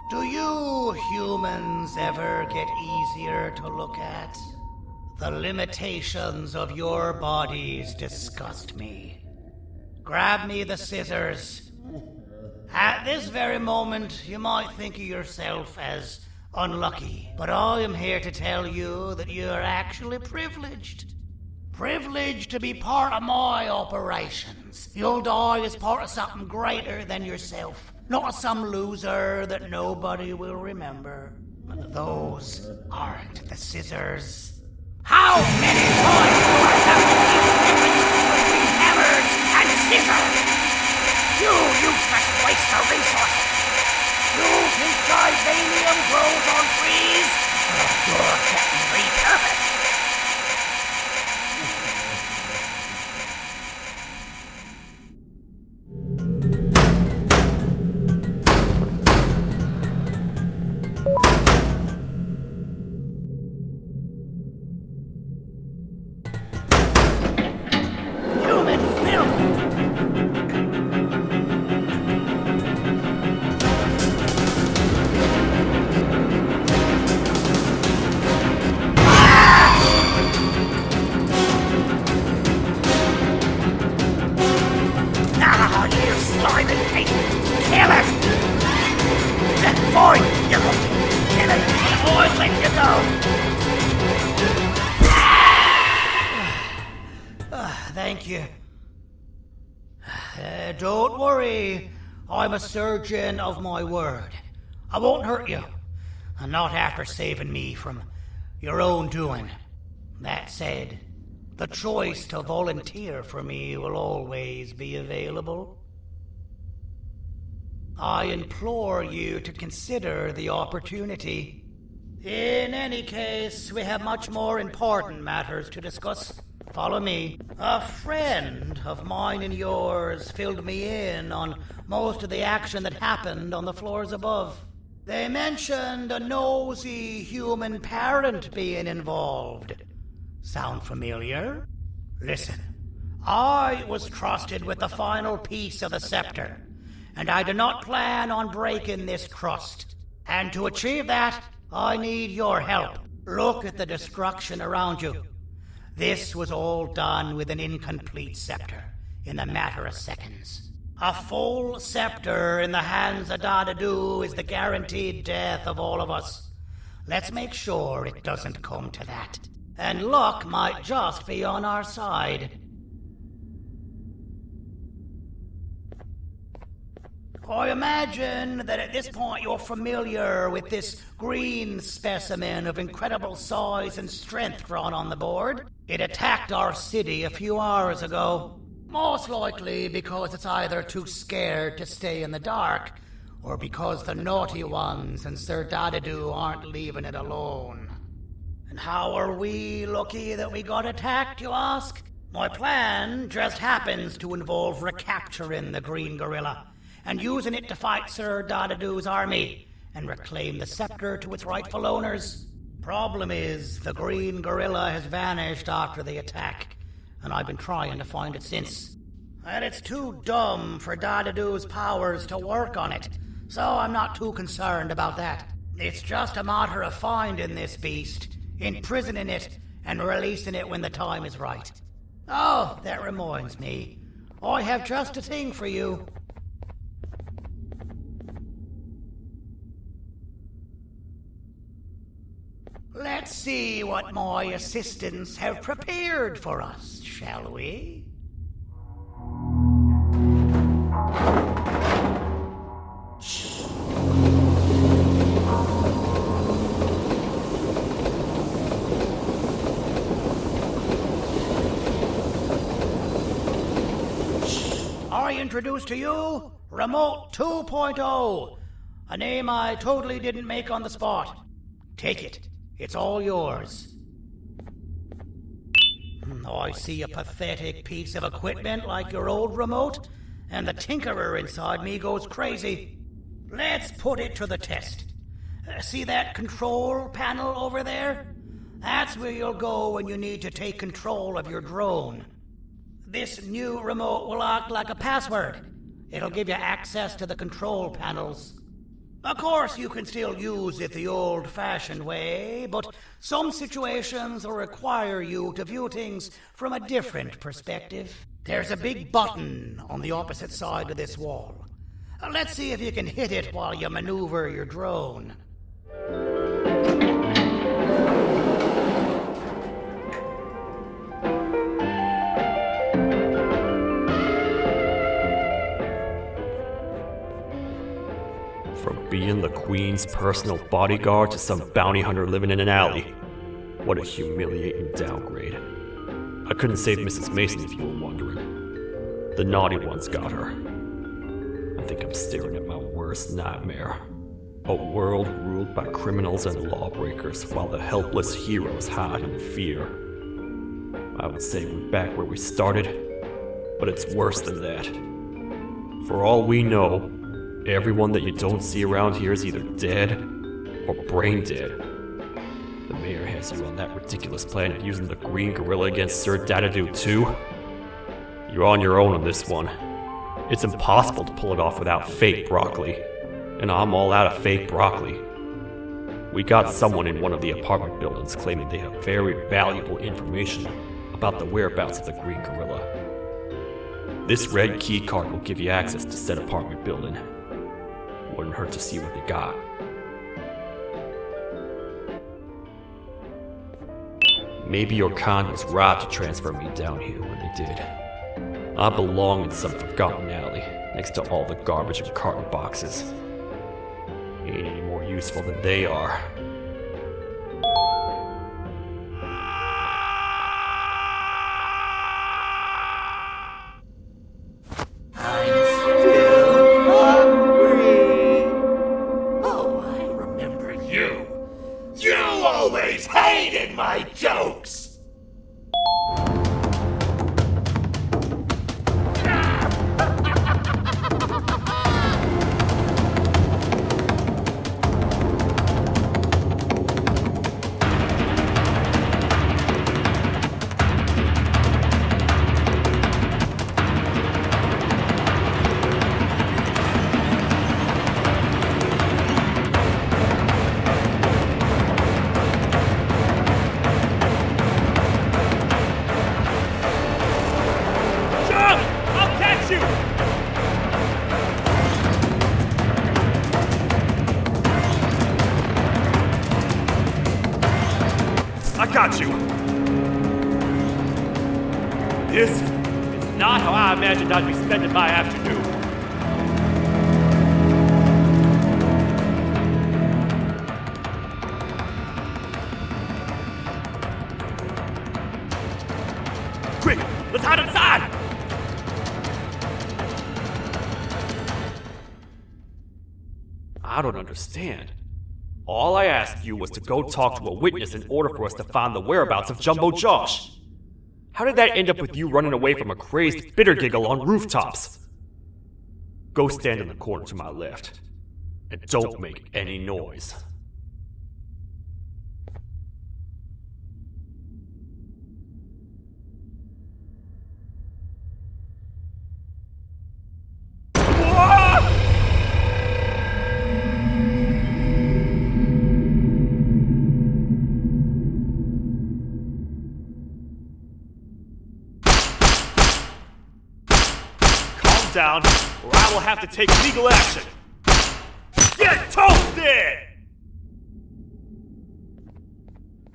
Do you humans ever get easier to look at? The limitations of your bodies disgust me. Grab me the scissors. At this very moment, you might think of yourself as unlucky, but I am here to tell you that you're actually privileged. Privileged to be part of my operations. You'll die as part of something greater than yourself. Not some loser that nobody will remember. But those aren't the scissors. How many times do I have to keep the difference between hammers and scissors? You useless waste of resources. You think titanium grows on trees? You're getting repurposed. Thank you. Don't worry. I'm a surgeon of my word. I won't hurt you. And not after saving me from your own doing. That said, the choice to volunteer for me will always be available. I implore you to consider the opportunity. In any case, we have much more important matters to discuss. Follow me. A friend of mine and yours filled me in on most of the action that happened on the floors above. They mentioned a nosy human parent being involved. Sound familiar? Listen, I was trusted with the final piece of the scepter, and I do not plan on breaking this trust. And to achieve that, I need your help. Look at the destruction around you. This was all done with an incomplete scepter, in a matter of seconds. A full scepter in the hands of Dadadu is the guaranteed death of all of us. Let's make sure it doesn't come to that. And luck might just be on our side. I imagine that at this point you're familiar with this green specimen of incredible size and strength drawn on the board. It attacked our city a few hours ago. Most likely because it's either too scared to stay in the dark, or because the naughty ones and Sir Dadadoo aren't leaving it alone. And how are we lucky that we got attacked, you ask? My plan just happens to involve recapturing the green gorilla and using it to fight Sir Dadadoo's army and reclaim the scepter to its rightful owners. Problem is, the green gorilla has vanished after the attack, and I've been trying to find it since. And it's too dumb for Dadadoo's powers to work on it, so I'm not too concerned about that. It's just a matter of finding this beast, imprisoning it, and releasing it when the time is right. Oh, that reminds me. I have just a thing for you. Let's see what my assistants have prepared for us, shall we? I introduce to you Remote 2.0, a name I totally didn't make on the spot. Take it. It's all yours. I see a pathetic piece of equipment like your old remote, and the tinkerer inside me goes crazy. Let's put it to the test. See that control panel over there? That's where you'll go when you need to take control of your drone. This new remote will act like a password. It'll give you access to the control panels. Of course, you can still use it the old-fashioned way, but some situations will require you to view things from a different perspective. There's a big button on the opposite side of this wall. Let's see if you can hit it while you maneuver your drone. From being the Queen's personal bodyguard to some bounty hunter living in an alley. What a humiliating downgrade. I couldn't save Mrs. Mason if you were wondering. The naughty ones got her. I think I'm staring at my worst nightmare. A world ruled by criminals and lawbreakers while the helpless heroes hide in fear. I would say we're back where we started, but it's worse than that. For all we know, everyone that you don't see around here is either dead or brain dead. The mayor has you on that ridiculous planet using the green gorilla against Sir Dadadoo too? You're on your own on this one. It's impossible to pull it off without fake broccoli. And I'm all out of fake broccoli. We got someone in one of the apartment buildings claiming they have very valuable information about the whereabouts of the green gorilla. This red key card will give you access to said apartment building. Wouldn't hurt to see what they got. Maybe your con was right to transfer me down here when they did. I belong in some forgotten alley, next to all the garbage and carton boxes. Ain't any more useful than they are. My jokes! I got you! This is not how I imagined I'd be spending my afternoon. Quick, let's hide inside! I don't understand. All I asked you was to go talk to a witness in order for us to find the whereabouts of Jumbo Josh. How did that end up with you running away from a crazed bitter giggle on rooftops? Go stand in the corner to my left, and don't make any noise. Down, or I will have to take legal action. Get toasted!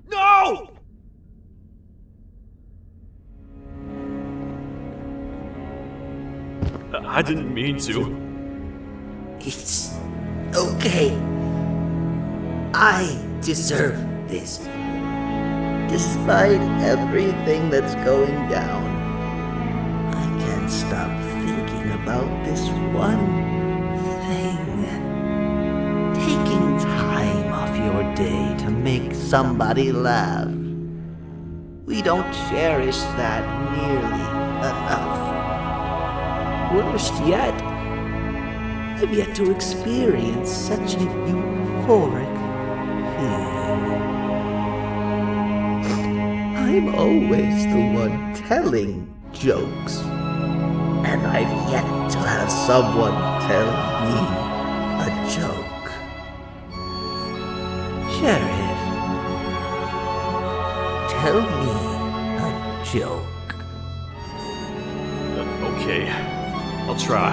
No! I didn't mean to. It's okay. I deserve this. Despite everything that's going down, I can't stop thinking about this one thing. Taking time off your day to make somebody laugh. We don't cherish that nearly enough. Worst yet, I've yet to experience such a euphoric feeling. I'm always the one telling jokes, and I've yet to have someone tell me a joke. Sheriff, tell me a joke. Okay, I'll try.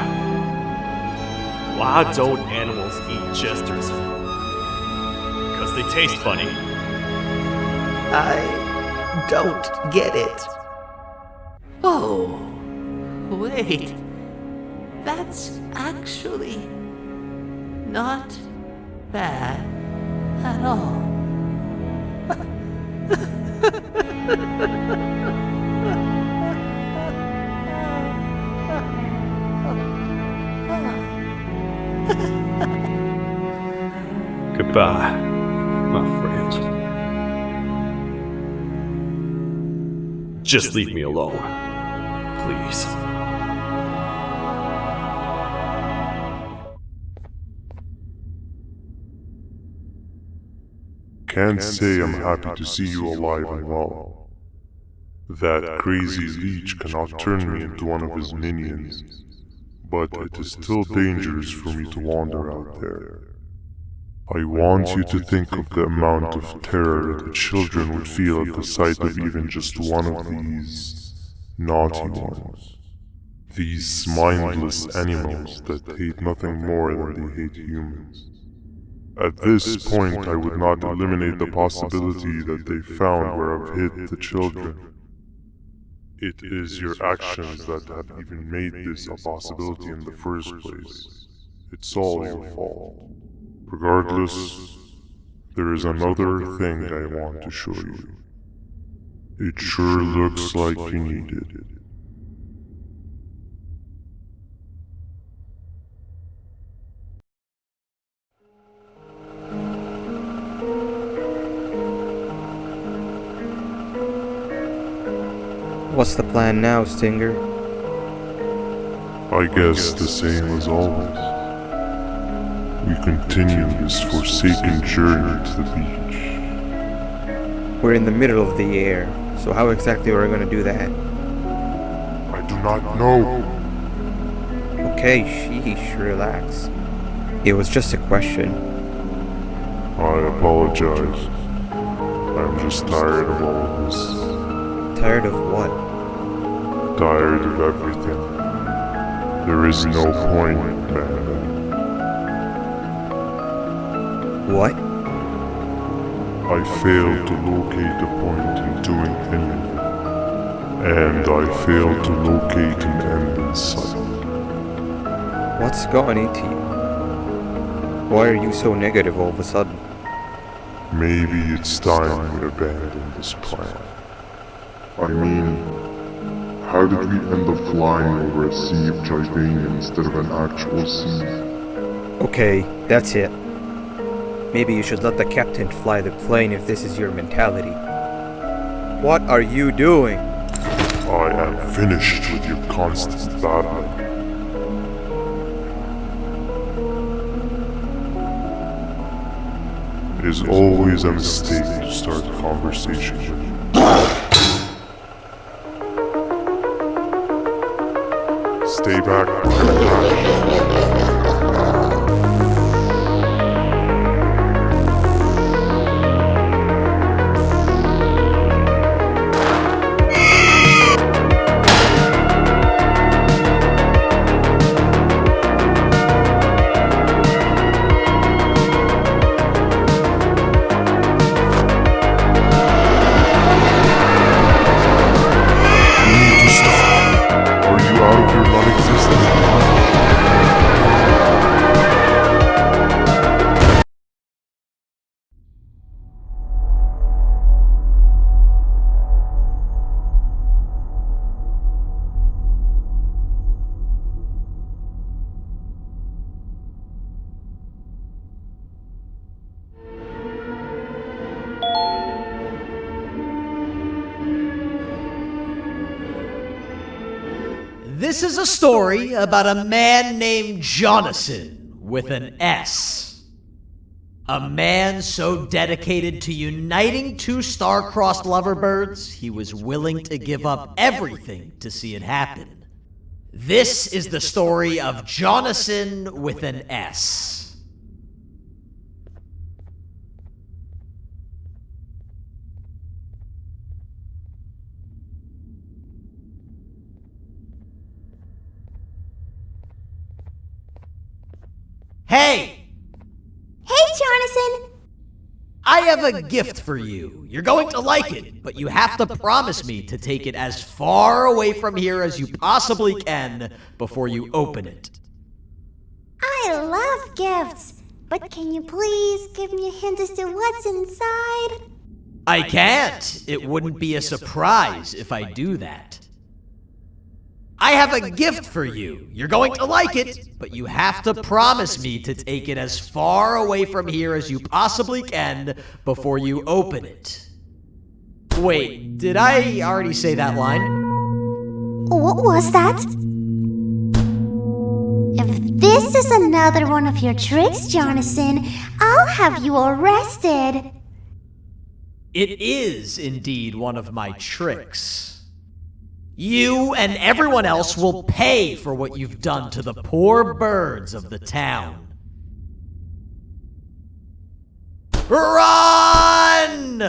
Why don't animals eat jesters? Because they taste funny. I don't get it. Oh, wait. That's actually not bad at all. Goodbye, my friend. Just leave me alone, please. Can't say I'm happy to see you alive and well. That crazy leech cannot turn me into one of his minions, but it is still dangerous for me to wander out there. I want you to think of the amount of terror the children would feel at the sight of even just one of these naughty ones. These mindless animals that hate nothing more than they hate humans. At this point, I would not eliminate the possibility that they found where I've hid the children. It is your actions that have even made this a possibility in the first place. It's all your fault. Regardless, there is another thing I want to show you. It sure looks like you need it. What's the plan now, Stinger? I guess the same as always. We continue this forsaken journey to the beach. We're in the middle of the air, so how exactly are we going to do that? I do not know. Okay, sheesh, relax. It was just a question. I apologize. I'm just tired of all of this. Tired of what? Tired of everything. There is no point, man. What? I failed to locate a point in doing anything. And I failed to locate an end in sight. What's gotten into you? Why are you so negative all of a sudden? Maybe it's time we abandon this plan. I mean, How did we end up flying over a sea of Jivania instead of an actual sea? Okay, that's it. Maybe you should let the captain fly the plane if this is your mentality. What are you doing? I am finished with your constant battling. It is always a mistake to start a conversation with. Stay back. This is a story about a man named Jonathan with an S. A man so dedicated to uniting two star-crossed loverbirds, he was willing to give up everything to see it happen. This is the story of Jonathan with an S. Hey! Hey, Jonathan! I have a gift for you. You're going to like it, but you have to promise me to take it as far away from here as you possibly can before you open it. I love gifts, but can you please give me a hint as to what's inside? I can't. It wouldn't be a surprise if I do that. I have a gift for you. You're going to like it, but you have to promise me to take it as far away from here as you possibly can before you open it. Wait, did I already say that line? What was that? If this is another one of your tricks, Jonathan, I'll have you arrested. It is indeed one of my tricks. You and everyone else will pay for what you've done to the poor birds of the town. Run!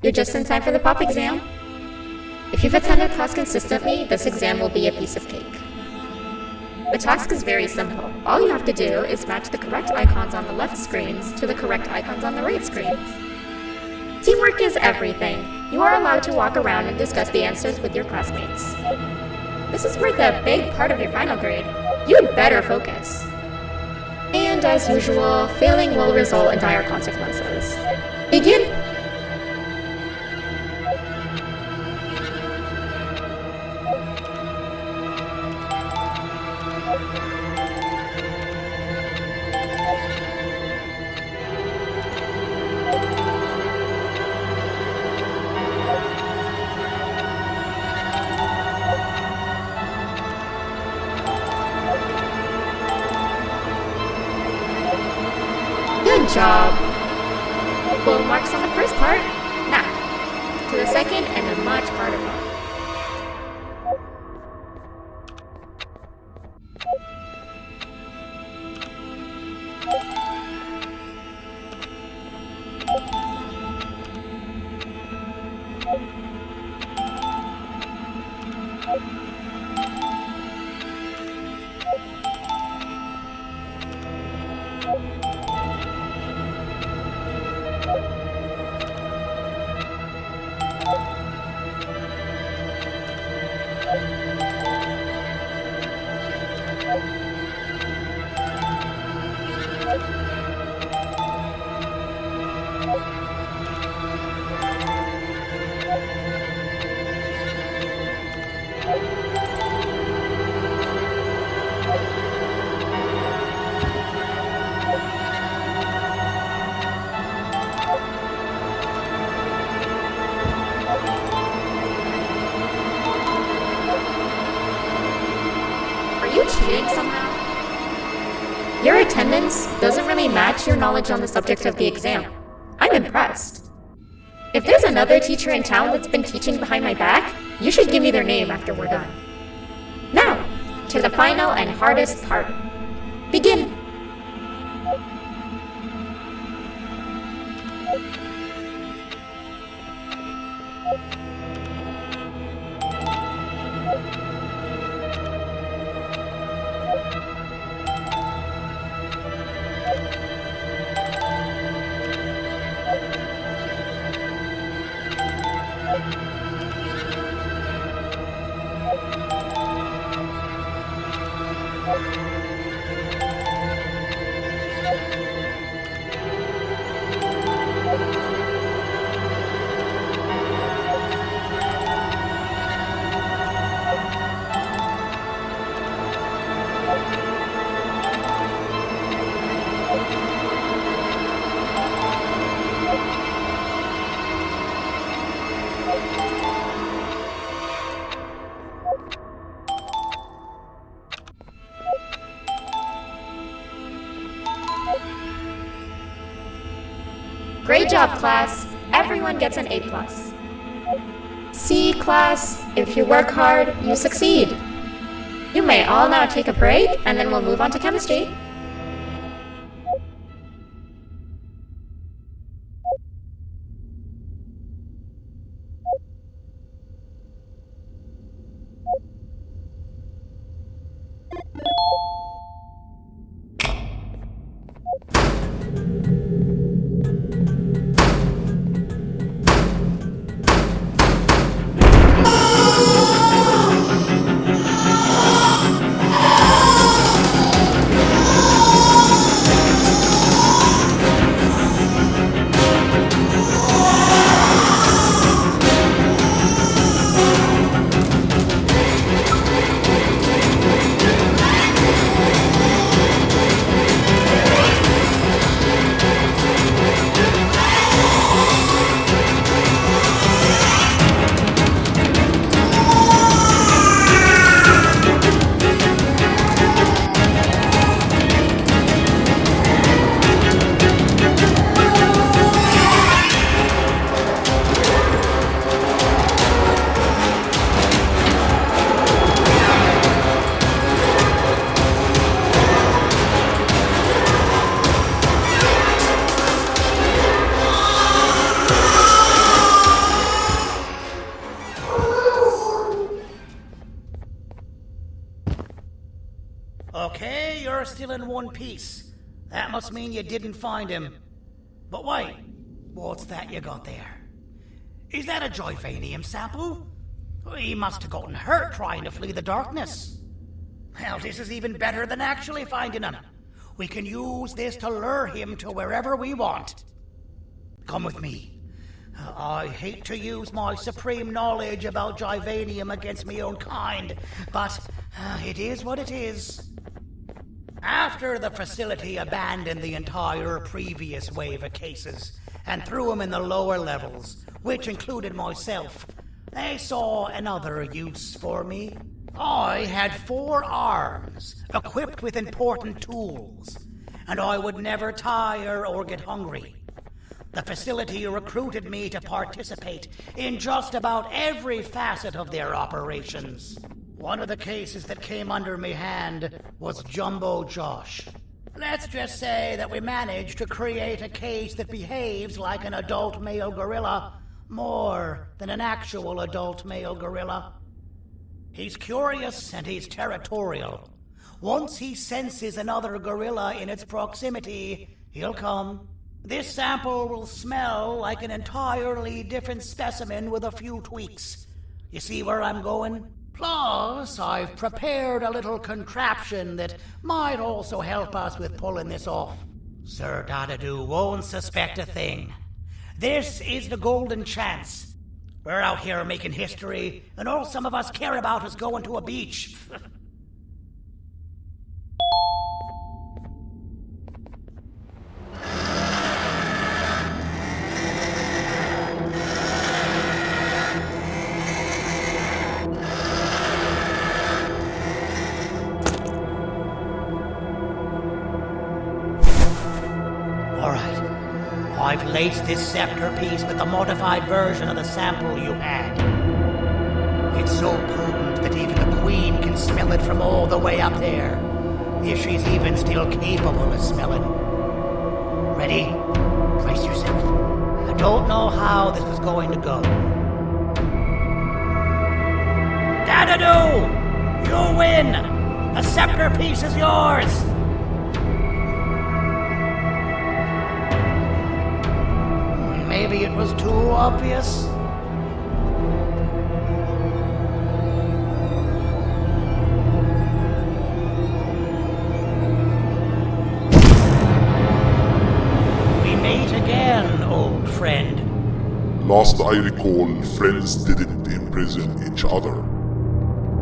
You're just in time for the pop exam. If you've attended class consistently, this exam will be a piece of cake. The task is very simple. All you have to do is match the correct icons on the left screens to the correct icons on the right screens. Teamwork is everything. You are allowed to walk around and discuss the answers with your classmates. This is worth a big part of your final grade. You'd better focus. And as usual, failing will result in dire consequences. Begin! job. Full marks on the first part. Now, to the second and the much harder part. You cheating somehow? Your attendance doesn't really match your knowledge on the subject of the exam. I'm impressed. If there's another teacher in town that's been teaching behind my back, you should give me their name after we're done. Now, to the final and hardest part. Begin! Great job, class. Everyone gets an A+. C, class. If you work hard, you succeed. You may all now take a break, and then we'll move on to chemistry. Okay, you're still in one piece. That must mean you didn't find him. But wait, what's that you got there? Is that a Joyvanium sample? He must have gotten hurt trying to flee the darkness. Well, this is even better than actually finding him. We can use this to lure him to wherever we want. Come with me. I hate to use my supreme knowledge about Joyvanium against my own kind, but it is what it is. After the facility abandoned the entire previous wave of cases and threw them in the lower levels, which included myself, they saw another use for me. I had 4 arms, equipped with important tools, and I would never tire or get hungry. The facility recruited me to participate in just about every facet of their operations. One of the cases that came under me hand was Jumbo Josh. Let's just say that we managed to create a case that behaves like an adult male gorilla, more than an actual adult male gorilla. He's curious and he's territorial. Once he senses another gorilla in its proximity, he'll come. This sample will smell like an entirely different specimen with a few tweaks. You see where I'm going? Plus, I've prepared a little contraption that might also help us with pulling this off. Sir Dadadoo won't suspect a thing. This is the golden chance. We're out here making history, and all some of us care about is going to a beach. I've laced this scepter piece with the modified version of the sample you had. It's so potent that even the Queen can smell it from all the way up there, if she's even still capable of smelling. Ready? Brace yourself. I don't know how this is going to go. Dadadoo! You win! The scepter piece is yours! Maybe it was too obvious. We meet again, old friend. Last I recall, friends didn't imprison each other.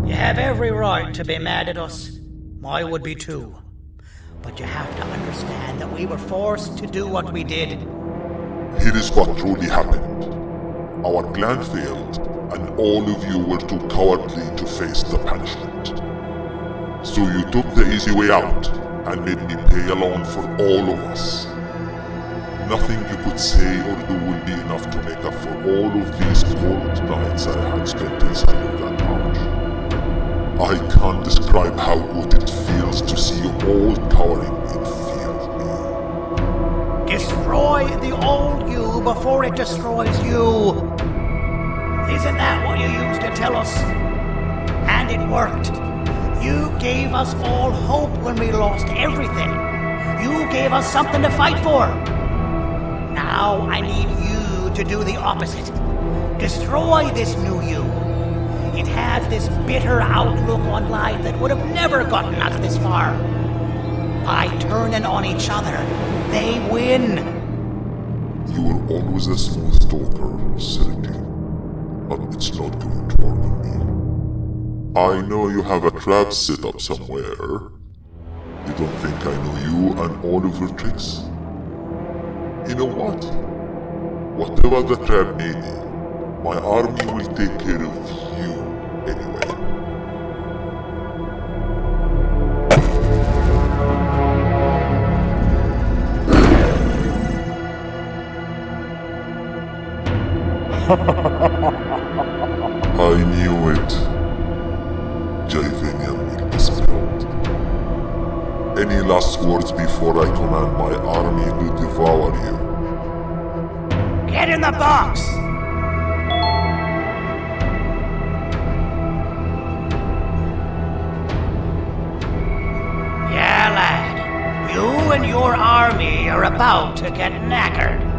You have every right to be mad at us. I would be too. But you have to understand that we were forced to do what we did. Here is what truly happened. Our plan failed, and all of you were too cowardly to face the punishment. So you took the easy way out, and made me pay alone for all of us. Nothing you could say or do will be enough to make up for all of these cold nights I had spent inside of that pouch. I can't describe how good it feels to see you all cowering in fear of me. Destroy the old you before it destroys you. Isn't that what you used to tell us? And it worked. You gave us all hope when we lost everything. You gave us something to fight for. Now I need you to do the opposite. Destroy this new you. It has this bitter outlook on life that would have never gotten us this far. By turning on each other, they win. You were always a smooth talker, Serenity. But it's not going to work on me. I know you have a trap set up somewhere. You don't think I know you and all of your tricks? You know what? Whatever the trap may be, my army will take care of you anyway. I knew it. Javanian will be spilled. Any last words before I command my army to devour you? Get in the box! Yeah, lad. You and your army are about to get knackered.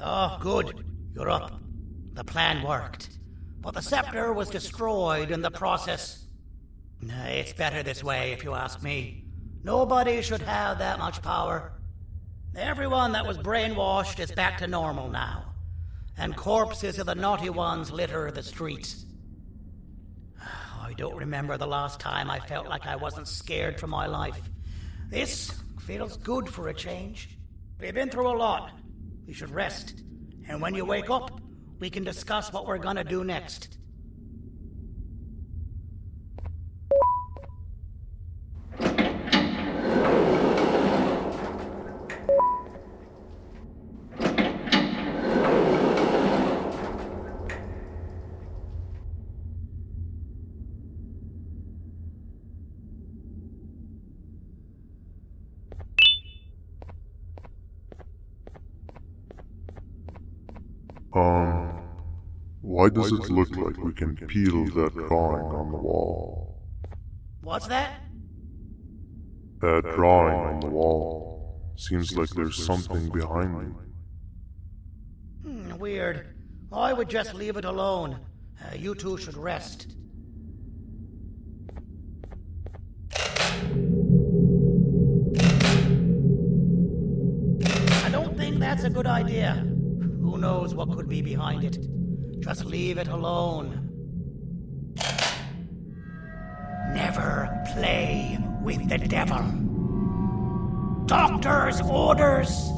Oh, good. You're up. The plan worked. But the scepter was destroyed in the process. It's better this way, if you ask me. Nobody should have that much power. Everyone that was brainwashed is back to normal now. And corpses of the naughty ones litter the streets. I don't remember the last time I felt like I wasn't scared for my life. This feels good for a change. We've been through a lot. You should rest. And when you wake up, we can discuss what we're gonna do next. Why does it look like we can peel that drawing on the wall? What's that? That drawing on the wall. Seems like there's something behind it. Weird. I would just leave it alone. You two should rest. I don't think that's a good idea. Who knows what could be behind it? Just leave it alone. Never play with the devil. Doctor's orders.